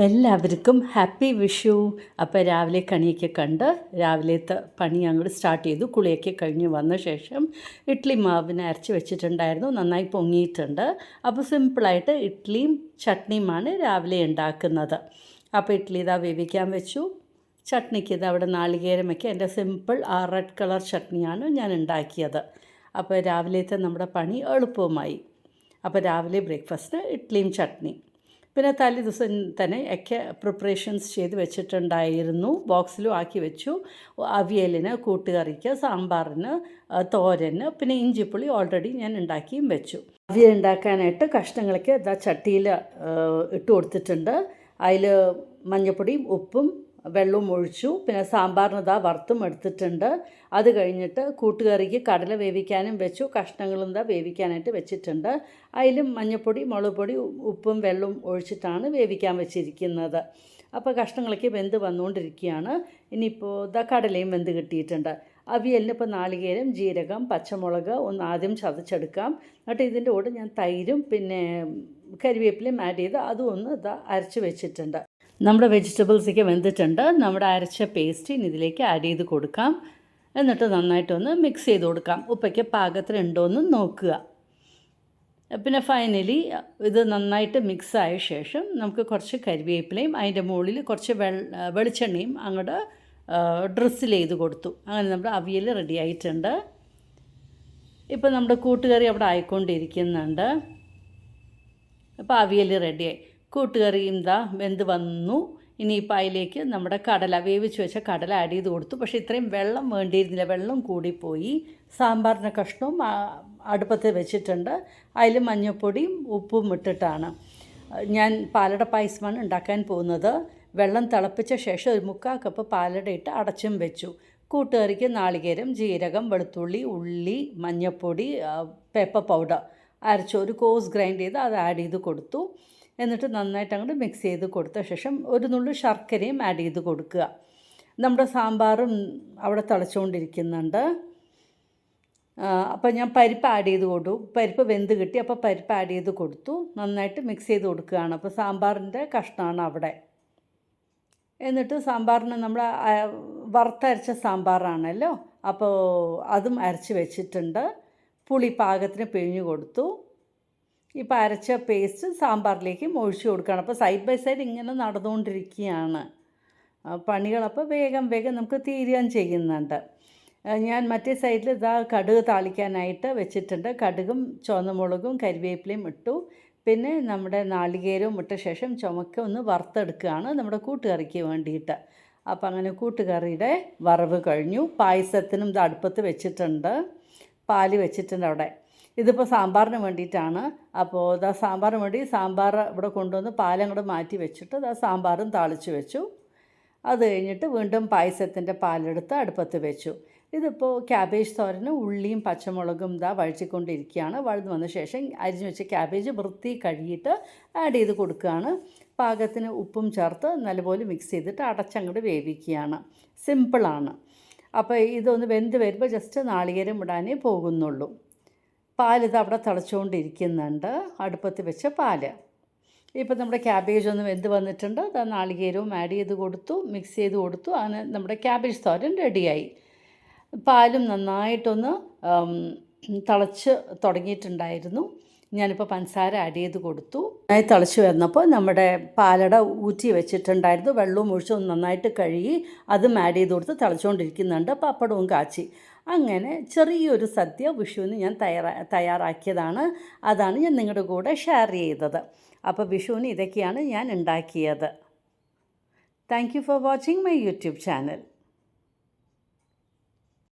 എല്ലാവർക്കും ഹാപ്പി വിഷു. അപ്പോൾ രാവിലെ കണിയൊക്കെ കണ്ട് രാവിലത്തെ പണി അങ്ങോട്ട് സ്റ്റാർട്ട് ചെയ്തു. കുളിയൊക്കെ കഴിഞ്ഞ് വന്ന ശേഷം ഇഡ്ഡലി മാവിന് അരച്ച് വെച്ചിട്ടുണ്ടായിരുന്നു, നന്നായി പൊങ്ങിയിട്ടുണ്ട്. അപ്പോൾ സിമ്പിളായിട്ട് ഇഡ്ഡലിയും ചട്നിയുമാണ് രാവിലെ ഉണ്ടാക്കുന്നത്. അപ്പോൾ ഇഡ്ഡലി ഇതാ വേവിക്കാൻ വെച്ചു. ചട്നിക്ക് ഇത് അവിടെ നാളികേരമൊക്കെ എൻ്റെ സിമ്പിൾ റെഡ് കളർ ചട്നിയാണ് ഞാൻ ഉണ്ടാക്കിയത്. അപ്പോൾ രാവിലത്തെ നമ്മുടെ പണി എളുപ്പവുമായി. അപ്പോൾ രാവിലെ ബ്രേക്ക്ഫാസ്റ്റിന് ഇഡ്ഡലിയും ചട്നി. പിന്നെ തലേ ദിവസം തന്നെ ഒക്കെ പ്രിപ്പറേഷൻസ് ചെയ്ത് വെച്ചിട്ടുണ്ടായിരുന്നു, ബോക്സിലും ആക്കി വെച്ചു. അവിയലിന്, കൂട്ടുകറിക്ക്, സാമ്പാറിന്, തോരന്, പിന്നെ ഇഞ്ചിപ്പുളി ഓൾറെഡി ഞാൻ ഉണ്ടാക്കിയും വെച്ചു. അവിയൽ ഉണ്ടാക്കാനായിട്ട് കഷ്ണങ്ങളൊക്കെ ഇതാ ചട്ടിയിൽ ഇട്ട് കൊടുത്തിട്ടുണ്ട്. അതിൽ മഞ്ഞൾപ്പൊടിയും ഉപ്പും വെള്ളവും ഒഴിച്ചു. പിന്നെ സാമ്പാറിന് ഇതാ വറുത്തും എടുത്തിട്ടുണ്ട്. അത് കഴിഞ്ഞിട്ട് കൂട്ടുകറിക്ക് കടല വേവിക്കാനും വെച്ചു, കഷ്ണങ്ങളും ഇതാ വേവിക്കാനായിട്ട് വെച്ചിട്ടുണ്ട്. അതിലും മഞ്ഞൾപ്പൊടി, മുളക് പൊടി, ഉപ്പും വെള്ളവും ഒഴിച്ചിട്ടാണ് വേവിക്കാൻ വെച്ചിരിക്കുന്നത്. അപ്പോൾ കഷ്ണങ്ങളൊക്കെ വെന്ത് വന്നുകൊണ്ടിരിക്കുകയാണ്. ഇനിയിപ്പോൾ ഇതാ കടലയും വെന്ത് കിട്ടിയിട്ടുണ്ട്. അവിയലിന് ഇപ്പോൾ നാളികേരം, ജീരകം, പച്ചമുളക് ഒന്ന് ആദ്യം ചതച്ചെടുക്കാം. എന്നിട്ട് ഇതിൻ്റെ കൂടെ ഞാൻ തൈരും പിന്നെ കരിവേപ്പിലയും ആഡ് ചെയ്ത് അതും ഒന്ന് ഇതാ അരച്ച് വെച്ചിട്ടുണ്ട്. നമ്മുടെ വെജിറ്റബിൾസൊക്കെ വെന്തിട്ടുണ്ട്. നമ്മുടെ അരച്ച പേസ്റ്റ് ഇനി ഇതിലേക്ക് ആഡ് ചെയ്ത് കൊടുക്കാം. എന്നിട്ട് നന്നായിട്ടൊന്ന് മിക്സ് ചെയ്ത് കൊടുക്കാം. ഉപ്പൊക്കെ പാകത്തിനുണ്ടോ എന്ന് നോക്കുക. പിന്നെ ഫൈനലി ഇത് നന്നായിട്ട് മിക്സായ ശേഷം നമുക്ക് കുറച്ച് കരിവേപ്പിലയും അതിൻ്റെ മുകളിൽ കുറച്ച് വെളിച്ചെണ്ണയും അങ്ങോട്ട് ഡ്രിസിൽ ചെയ്ത് കൊടുത്തു. അങ്ങനെ നമ്മുടെ അവിയൽ റെഡി ആയിട്ടുണ്ട്. ഇപ്പോൾ നമ്മുടെ കൂട്ടുകറി അവിടെ ആയിക്കൊണ്ടിരിക്കുന്നുണ്ട്. അപ്പോൾ അവിയൽ റെഡിയായി. കൂട്ടുകറിയും ഇതാ വെന്ത് വന്നു. ഇനിയിപ്പോൾ അതിലേക്ക് നമ്മുടെ കടല, വേവിച്ച് വെച്ച കടല ആഡ് ചെയ്ത് കൊടുത്തു. പക്ഷേ ഇത്രയും വെള്ളം വേണ്ടിയിരുന്നില്ല, വെള്ളം കൂടിപ്പോയി. സാമ്പാറിൻ്റെ കഷ്ണവും അടുപ്പത്ത് വെച്ചിട്ടുണ്ട്. അതിൽ മഞ്ഞൾപ്പൊടിയും ഉപ്പും ഇട്ടിട്ടാണ് ഞാൻ പാലട പായസമാണ് ഉണ്ടാക്കാൻ പോകുന്നത്. വെള്ളം തിളപ്പിച്ച ശേഷം ഒരു 3/4 കപ്പ് പാലട ഇട്ട് അടച്ചും വെച്ചു. കൂട്ടുകറിക്ക് നാളികേരം, ജീരകം, വെളുത്തുള്ളി, ഉള്ളി, മഞ്ഞൾപ്പൊടി, പെപ്പർ പൗഡർ അരച്ച് ഒരു കോഴ്സ് ഗ്രൈൻഡ് ചെയ്ത് അത് ആഡ് ചെയ്ത് കൊടുത്തു. എന്നിട്ട് നന്നായിട്ട് അങ്ങോട്ട് മിക്സ് ചെയ്ത് കൊടുത്ത ശേഷം ഒരു നുള്ളു ശർക്കരയും ആഡ് ചെയ്ത് കൊടുക്കുക. നമ്മുടെ സാമ്പാറും അവിടെ തിളച്ചുകൊണ്ടിരിക്കുന്നുണ്ട്. അപ്പോൾ ഞാൻ പരിപ്പ് ആഡ് ചെയ്ത് കൊടുത്തു. പരിപ്പ് വെന്ത് കിട്ടി, അപ്പോൾ പരിപ്പ് ആഡ് ചെയ്ത് കൊടുത്തു. നന്നായിട്ട് മിക്സ് ചെയ്ത് കൊടുക്കുകയാണ്. അപ്പോൾ സാമ്പാറിൻ്റെ കഷ്ണമാണ് അവിടെ. എന്നിട്ട് സാമ്പാറിന് നമ്മൾ വറുത്തരച്ച സാമ്പാറാണല്ലോ, അപ്പോൾ അതും അരച്ച് വെച്ചിട്ടുണ്ട്. പുളി പാകത്തിന് പിഴിഞ്ഞ് കൊടുത്തു. ഇപ്പോൾ അരച്ച പേസ്റ്റ് സാമ്പാറിലേക്ക് ഒഴിച്ചു കൊടുക്കുകയാണ്. അപ്പോൾ സൈഡ് ബൈ സൈഡ് ഇങ്ങനെ നടന്നുകൊണ്ടിരിക്കുകയാണ് പണികൾ. അപ്പോൾ വേഗം നമുക്ക് തീരുകയും ചെയ്യുന്നുണ്ട്. ഞാൻ മറ്റേ സൈഡിൽ ഇതാ കടുക് താളിക്കാനായിട്ട് വെച്ചിട്ടുണ്ട്. കടുകും ചുവന്നമുളകും കരിവേപ്പിലയും ഇട്ടു. പിന്നെ നമ്മുടെ നാളികേരവും ഇട്ട ശേഷം ചുമക്ക ഒന്ന് വറുത്തെടുക്കുകയാണ് നമ്മുടെ കൂട്ടുകറിക്ക് വേണ്ടിയിട്ട്. അപ്പോൾ അങ്ങനെ കൂട്ടുകറിയുടെ വറവ് കഴിഞ്ഞു. പായസത്തിനും ഇത് അടുപ്പത്ത് വെച്ചിട്ടുണ്ട്, പാല് വെച്ചിട്ടുണ്ട് അവിടെ. ഇതിപ്പോൾ സാമ്പാറിന് വേണ്ടിയിട്ടാണ്. അപ്പോൾ ഇതാ സാമ്പാറിന് വേണ്ടി സാമ്പാർ ഇവിടെ കൊണ്ടുവന്ന് പാലങ്ങോട്ട് മാറ്റി വെച്ചിട്ട് ഇതാ സാമ്പാറും താളിച്ച് വെച്ചു. അത് കഴിഞ്ഞിട്ട് വീണ്ടും പായസത്തിൻ്റെ പാലെടുത്ത് അടുപ്പത്ത് വെച്ചു. ഇതിപ്പോൾ ക്യാബേജ് തോരന് ഉള്ളിയും പച്ചമുളകും ഇതാ വഴിച്ചിക്കൊണ്ടിരിക്കുകയാണ്. വഴുന്ന് വന്ന ശേഷം അരിഞ്ഞ് വെച്ച ക്യാബേജ് വൃത്തി കഴുകിയിട്ട് ആഡ് ചെയ്ത് കൊടുക്കുകയാണ്. പാകത്തിന് ഉപ്പും ചേർത്ത് നല്ലപോലെ മിക്സ് ചെയ്തിട്ട് അടച്ചങ്ങോട്ട് വേവിക്കുകയാണ്. സിമ്പിളാണ്. അപ്പോൾ ഇതൊന്ന് വെന്ത് വരുമ്പോൾ ജസ്റ്റ് നാളികേരം ഇടാനേ പോകുന്നുള്ളൂ. പാലിത് അവിടെ തിളച്ചുകൊണ്ടിരിക്കുന്നുണ്ട്, അടുപ്പത്ത് വെച്ച പാല്. ഇപ്പോൾ നമ്മുടെ ക്യാബേജ് ഒന്ന് വെന്ത് വന്നിട്ടുണ്ട്. അത് നാളികേരവും ആഡ് ചെയ്ത് കൊടുത്തു, മിക്സ് ചെയ്ത് കൊടുത്തു. അങ്ങനെ നമ്മുടെ ക്യാബേജ് തോരൻ റെഡിയായി. പാലും നന്നായിട്ടൊന്ന് തിളച്ച് തുടങ്ങിയിട്ടുണ്ടായിരുന്നു. ഞാനിപ്പോൾ പഞ്ചസാര ആഡ് ചെയ്ത് കൊടുത്തു. നന്നായി തിളച്ച് വന്നപ്പോൾ നമ്മുടെ പാലട ഊറ്റി വെച്ചിട്ടുണ്ടായിരുന്നു. വെള്ളവും ഒഴിച്ച് നന്നായിട്ട് കഴുകി അതും ആഡ് ചെയ്ത് കൊടുത്ത് തിളച്ചുകൊണ്ടിരിക്കുന്നുണ്ട്. പപ്പടവും കാച്ചി. അങ്ങനെ ചെറിയൊരു സദ്യ വിഷുവിന് ഞാൻ തയ്യാറാക്കിയതാണ്. അതാണ് ഞാൻ നിങ്ങളുടെ കൂടെ ഷെയർ ചെയ്തത്. അപ്പോൾ വിഷുവിന് ഇതൊക്കെയാണ് ഞാൻ ഉണ്ടാക്കിയത്. Thank you for watching my YouTube channel.